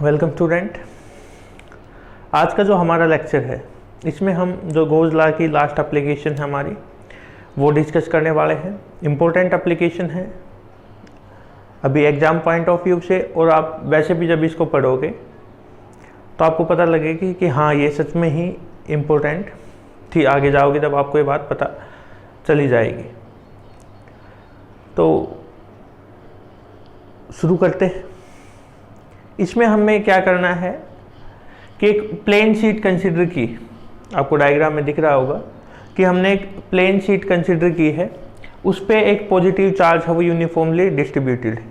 Welcome student. आज का जो हमारा लेक्चर है इसमें हम जो गोज लॉ की लास्ट एप्लीकेशन है हमारी वो डिस्कस करने वाले हैं। इम्पोर्टेंट एप्लीकेशन है अभी एग्ज़ाम पॉइंट ऑफ व्यू से, और आप वैसे भी जब इसको पढ़ोगे तो आपको पता लगेगी कि हाँ ये सच में ही इम्पोर्टेंट थी। आगे जाओगे तब आपको ये बात पता चली जाएगी। तो शुरू करते हैं। इसमें हमें क्या करना है कि एक प्लेन शीट कंसिडर की, आपको डायग्राम में दिख रहा होगा कि हमने एक प्लेन शीट कंसिडर की है, उस पर एक पॉजिटिव चार्ज है वो यूनिफॉर्मली डिस्ट्रीब्यूटेड है।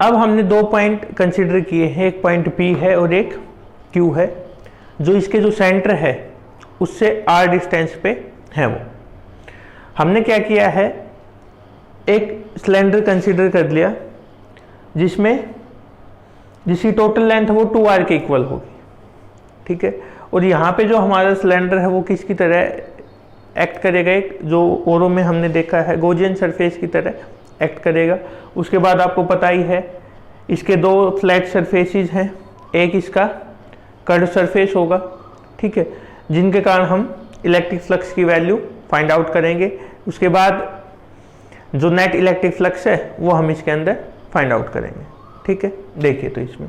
अब हमने दो पॉइंट कंसिडर किए हैं, एक पॉइंट P है और एक Q है, जो इसके जो सेंटर है उससे R डिस्टेंस पे है। वो हमने क्या किया है, एक सिलेंडर कंसिडर कर लिया जिसकी टोटल लेंथ वो 2r के इक्वल होगी, ठीक है। और यहाँ पे जो हमारा सिलेंडर है वो किसकी तरह एक्ट करेगा, एक जो ओरो में हमने देखा है गॉसियन सरफेस की तरह एक्ट करेगा। उसके बाद आपको पता ही है इसके दो फ्लैट सरफेसेस हैं, एक इसका कर्व सरफेस होगा, ठीक है, जिनके कारण हम इलेक्ट्रिक फ्लक्स की वैल्यू फाइंड आउट करेंगे। उसके बाद जो नेट इलेक्ट्रिक फ्लक्स है वो हम इसके अंदर फाइंड आउट करेंगे, ठीक है। देखिए तो इसमें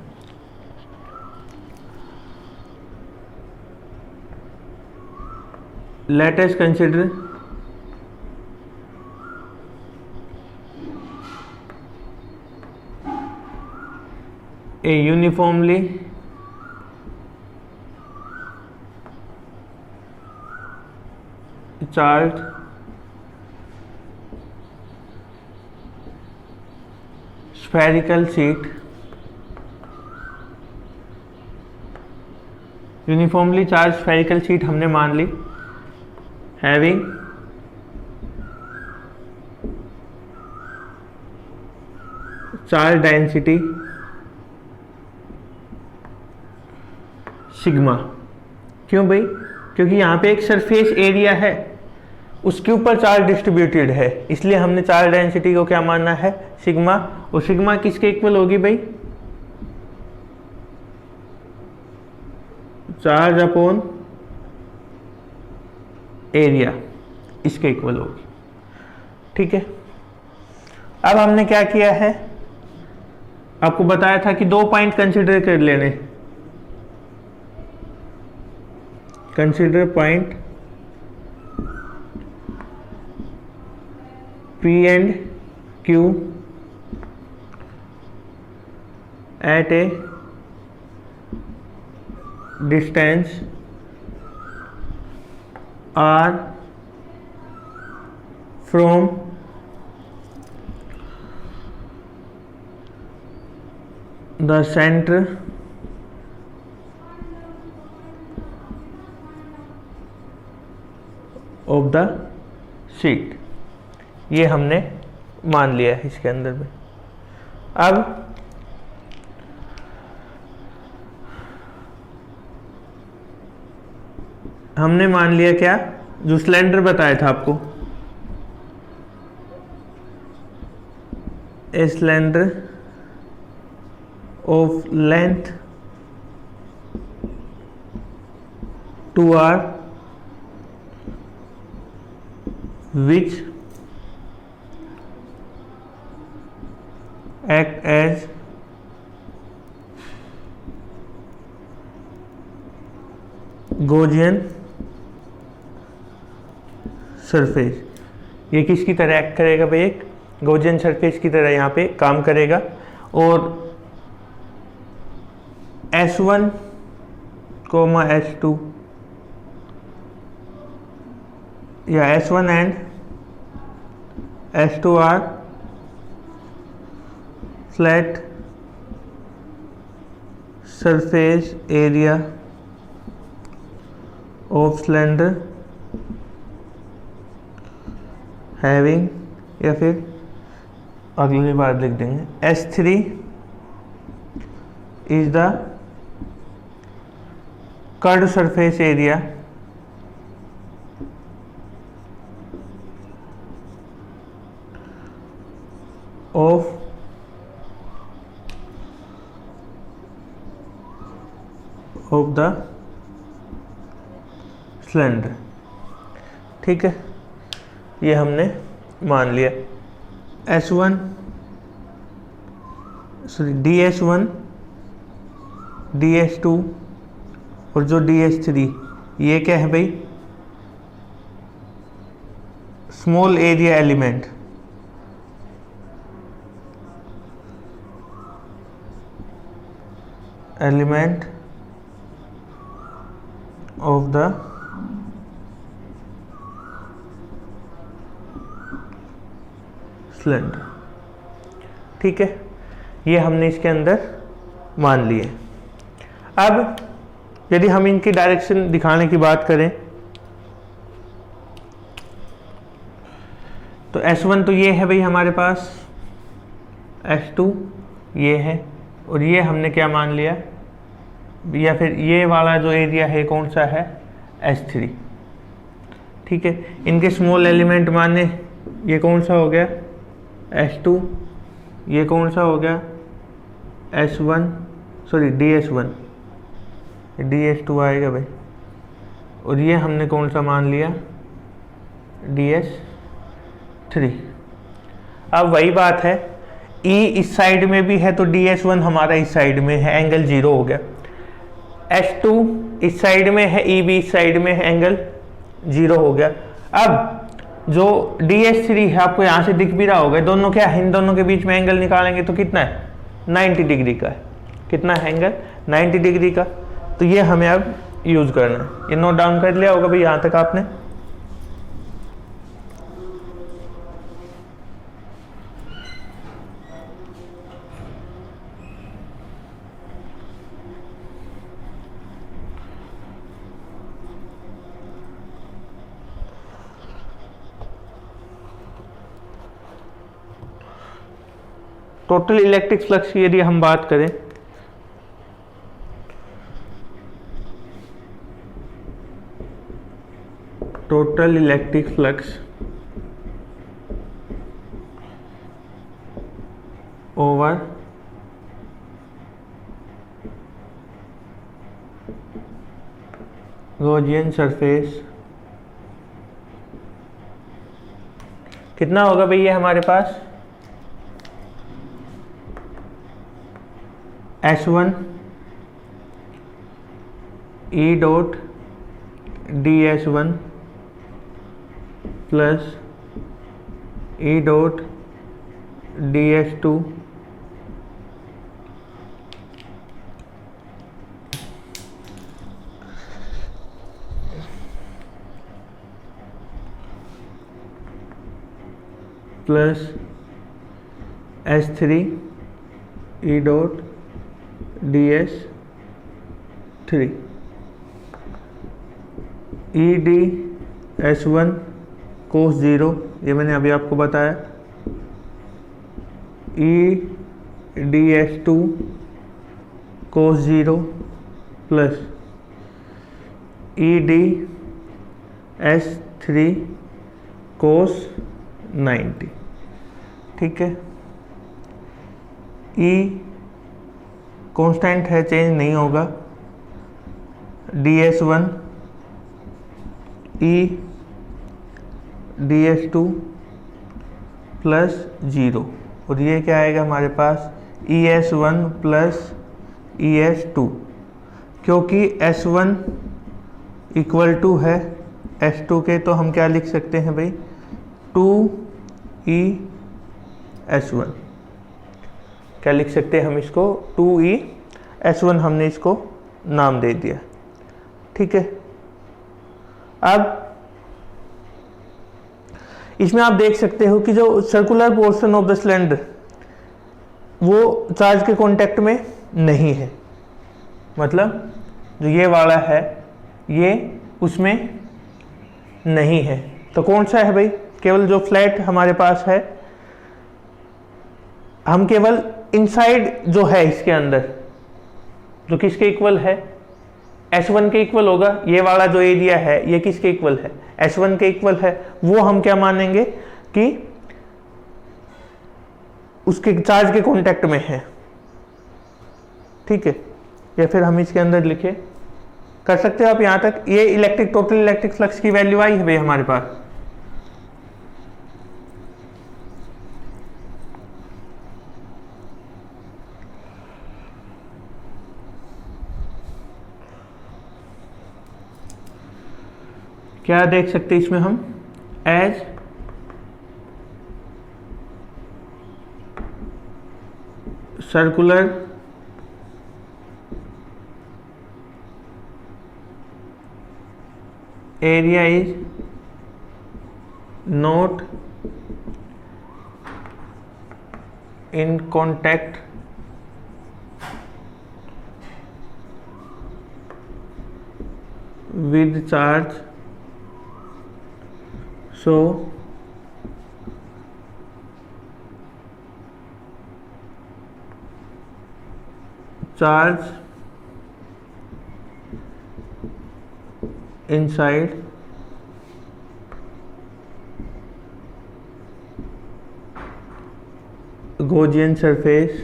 let us consider a uniformly charged spherical sheet, uniformly charge spherical sheet हमने मान ली, हैविंग चार्ज डेंसिटी सिग्मा। क्यों भाई? क्योंकि यहाँ पे एक सरफेस एरिया है, उसके ऊपर चार्ज डिस्ट्रीब्यूटेड है, इसलिए हमने चार्ज डेंसिटी को क्या मानना है, सिग्मा। और सिग्मा किसके इक्वल होगी भाई, चार्ज अपॉन एरिया, इसके इक्वल होगी, ठीक है। अब हमने क्या किया है, आपको बताया था कि दो पॉइंट कंसिडर कर लेने। Consider point P and Q at a distance R from the center of the sheet। ये हमने मान लिया है इसके अंदर में। अब हमने मान लिया क्या, जो सिलेंडर बताया था आपको, a cylinder of length 2r which act as Gaussian surface. ये किसकी तरह एक्ट करेगा भाई, एक गॉसियन सरफेस की तरह यहाँ पे काम करेगा। और S1, S2 या S1 and S2 are flat surface area of cylinder having, या फिर अगली बार लिख देंगे S3 is the curve surface area of of the cylinder. ठीक है, ये हमने मान लिया। S1 सॉरी DS1 DS2 और जो DS3 ये क्या है भाई, small area element. Element of the cylinder. ठीक है, ये हमने इसके अंदर मान लिए। अब यदि हम इनकी डायरेक्शन दिखाने की बात करें तो S1 तो ये है भाई हमारे पास, S2 ये है, और ये हमने क्या मान लिया, या फिर ये वाला जो एरिया है कौन सा है, S3। ठीक है, इनके स्मॉल एलिमेंट माने ये कौन सा हो गया, S2, ये कौन सा हो गया, S1 सॉरी DS1, DS2 आएगा भाई, और ये हमने कौन सा मान लिया, DS3। अब वही बात है, E इस साइड में भी है तो DS1 हमारा इस साइड में है, एंगल 0 हो गया। S2 इस साइड में है, E भी इस साइड में है, एंगल 0 हो गया। अब जो DS3 है आपको यहाँ से दिख भी रहा होगा, दोनों क्या है, इन दोनों के बीच में एंगल निकालेंगे तो कितना है, 90 डिग्री का है। कितना है एंगल, 90 डिग्री का। तो ये हमें अब यूज करना है। ये नोट डाउन कर लिया होगा भाई यहाँ तक आपने। टोटल इलेक्ट्रिक फ्लक्स की यदि हम बात करें total electric flux over Gaussian surface कितना होगा भाई, ये हमारे पास S1 E dot DS1 plus E dot DS2 plus S3 E dot DS3 EDS1 cos 0, ये मैंने अभी आपको बताया, EDS2 cos 0 plus EDS3 cos 90। ठीक है, E कांस्टेंट है, चेंज नहीं होगा, DS1 E DS2 प्लस 0, और ये क्या आएगा हमारे पास, ES1 प्लस ES2, क्योंकि S1 इक्वल टू है S2 के, तो हम क्या लिख सकते हैं भाई, 2ES1। क्या लिख सकते हैं हम इसको, 2ES1 हमने इसको नाम दे दिया। ठीक है, अब इसमें आप देख सकते हो कि जो circular portion of the cylinder वो चार्ज के कांटेक्ट में नहीं है, मतलब जो ये वाला है ये उसमें नहीं है। तो कौन सा है भाई, केवल जो फ्लैट हमारे पास है, हम केवल इनसाइड जो है इसके अंदर, जो किसके इक्वल है, S1 के इक्वल होगा। ये वाला जो एरिया है ये किसके इक्वल है, S1 के इक्वल है। वो हम क्या मानेंगे कि उसके चार्ज के कांटेक्ट में है। ठीक है, या फिर हम इसके अंदर लिखे कर सकते हो आप यहाँ तक। ये इलेक्ट्रिक टोटल इलेक्ट्रिक फ्लक्स की वैल्यू आई है भाई हमारे पास। क्या देख सकते हैं इसमें हम, as circular area is not in contact with charge, so charge inside Gaussian surface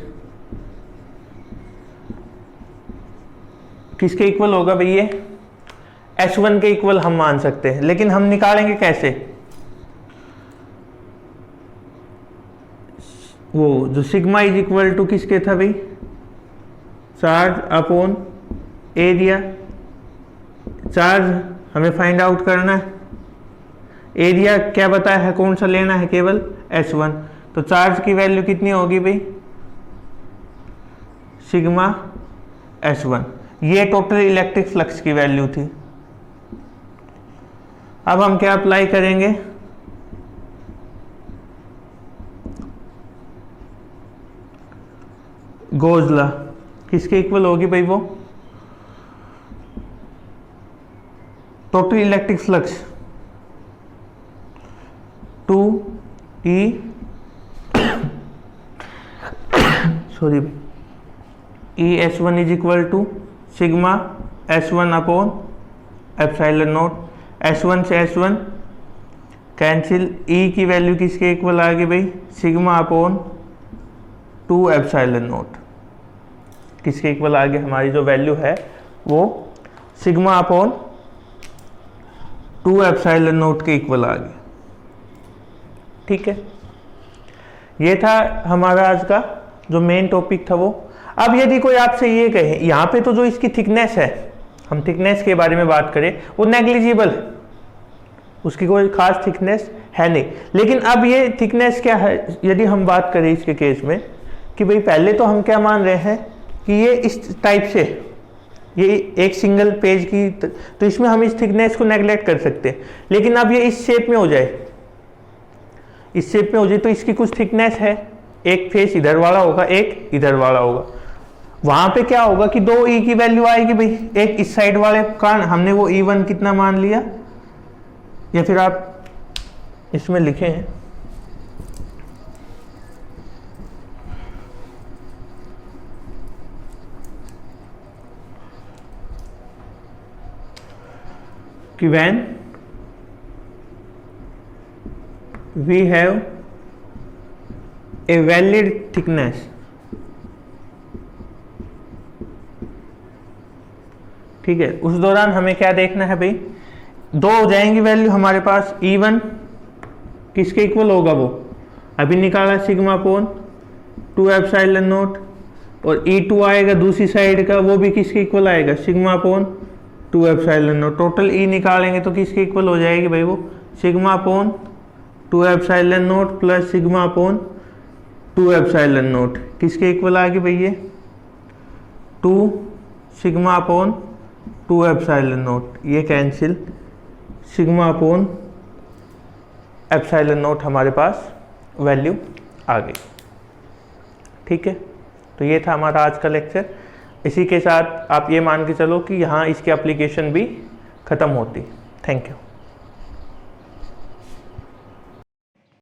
किसके इक्वल होगा भाई, ये S1 के इक्वल हम मान सकते हैं, लेकिन हम निकालेंगे कैसे, वो जो सिग्मा इज इक्वल टू किसके था भाई, चार्ज अपॉन एरिया। चार्ज हमें फाइंड आउट करना है, एरिया क्या बताया है, कौन सा लेना है, केवल S1। तो चार्ज की वैल्यू कितनी होगी भाई, सिग्मा S1। ये टोटल इलेक्ट्रिक फ्लक्स की वैल्यू थी। अब हम क्या अप्लाई करेंगे, गॉस लॉ किसके इक्वल होगी भाई, वो total electric flux 2E sorry ES1 is equal to sigma S1 upon epsilon naught. S1 से S1 कैंसिल, E की वैल्यू किसके इक्वल आ गई भाई, सिग्मा अपॉन 2 एप्सिलॉन नॉट। किसके इक्वल आ गई, हमारी जो वैल्यू है वो सिग्मा अपॉन 2 एप्सिलॉन नॉट के इक्वल आ गई। ठीक है, ये था हमारा आज का जो मेन टॉपिक था वो। अब यदि कोई आपसे ये कहे, यहाँ पे तो जो इसकी थिकनेस है, हम थिकनेस के बारे में बात करें, वो नेग्लिजिबल है, उसकी कोई खास थिकनेस है नहीं। लेकिन अब ये थिकनेस क्या है, यदि हम बात करें इसके केस में कि भाई पहले तो हम क्या मान रहे हैं कि ये इस टाइप से, ये एक सिंगल पेज की, तो इसमें हम इस थिकनेस को नेग्लेक्ट कर सकते हैं। लेकिन अब ये इस शेप में हो जाए, इस शेप में हो जाए, तो इसकी कुछ थिकनेस है, एक फेस इधर वाला होगा, एक इधर वाला होगा। वहां पे क्या होगा कि 2E की वैल्यू आएगी भाई, एक इस साइड वाले का हमने वो E1 कितना मान लिया, या फिर आप इसमें लिखे हैं कि when we have a valid thickness, ठीक है, उस दौरान हमें क्या देखना है भाई, दो हो जाएंगी वैल्यू हमारे पास। E1 किसके इक्वल होगा, वो अभी निकाला सिग्मा अपॉन 2 एप्सिलॉन नॉट, और E2 आएगा दूसरी साइड का, वो भी किसके इक्वल आएगा, sigma upon 2 epsilon not. Total E निकालेंगे तो किसके इक्वल हो जाएगी भाई, वो sigma upon 2 epsilon not plus sigma upon 2 epsilon naught. किसके इक्वल आ गई भाई, ये 2 सिग्मा अपॉन 2 एप्सिलॉन नॉट, ये cancel, sigma upon epsilon not हमारे पास वैल्यू आ गई। ठीक है, तो ये था हमारा आज का लेक्चर। इसी के साथ आप ये मान के चलो कि यहाँ इसकी एप्लीकेशन भी ख़त्म होती। Thank you.